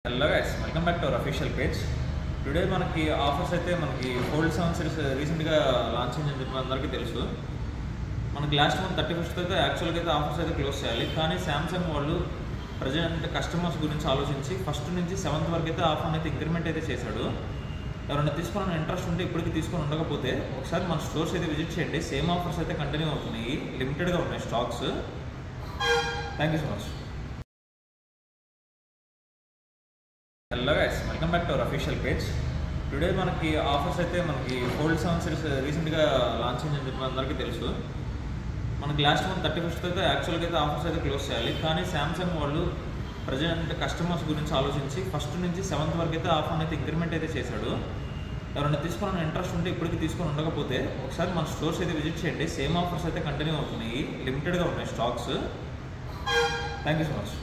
Hello guys, welcome back to our official page. Today మనకి offers అయితే మనకి fold 7 series రీసెంట్గా లాంచ్ అయిందని చెప్పి అందరికీ తెలుసు. మనకి లాస్ట్ మంత్ 31st అయితే యాక్చువల్గా అయితే ఆఫర్స్ అయితే క్లోజ్ చేయాలి. కానీ శాంసంగ్ వాళ్ళు ప్రజెంట్ కస్టమర్స్ గురించి ఆలోచించి 1st నుంచి 7th వరకు అయితే ఆఫర్ అయితే ఇంక్రిమెంట్ అయితే చేశాడు. ఎవరైనా తీసుకోవాలని ఇంట్రెస్ట్ ఉంటే ఇప్పటికీ తీసుకొని ఉండకపోతే ఒకసారి మన స్టోర్స్ అయితే విజిట్ చేయండి. సేమ్ ఆఫర్స్ అయితే కంటిన్యూ అవుతున్నాయి, లిమిటెడ్గా ఉన్నాయి stocks. Thank you so much. Hello guys, welcome back to our official page. Today మనకి ఆఫర్స్ అయితే మనకి ఫోల్డ్ 7 సిరీస్ రీసెంట్గా లాంచ్ అయిందని చెప్పి అందరికీ తెలుసు. మనకి లాస్ట్ మంత్ 31st అయితే యాక్చువల్గా అయితే ఆఫర్స్ అయితే క్లోజ్ చేయాలి. కానీ శాంసంగ్ వాళ్ళు ప్రజెంట్ కస్టమర్స్ గురించి ఆలోచించి 1st నుంచి 7th వరకు అయితే ఆఫర్ అయితే ఇంక్రిమెంట్ అయితే చేశాడు. ఎవరైనా తీసుకోవాలని ఇంట్రెస్ట్ ఉంటే ఇప్పటికీ తీసుకొని ఉండకపోతే ఒకసారి మన స్టోర్స్ అయితే విజిట్ చేయండి. సేమ్ ఆఫర్స్ అయితే కంటిన్యూ అవుతున్నాయి, లిమిటెడ్గా ఉన్నాయి stocks. Thank you so much.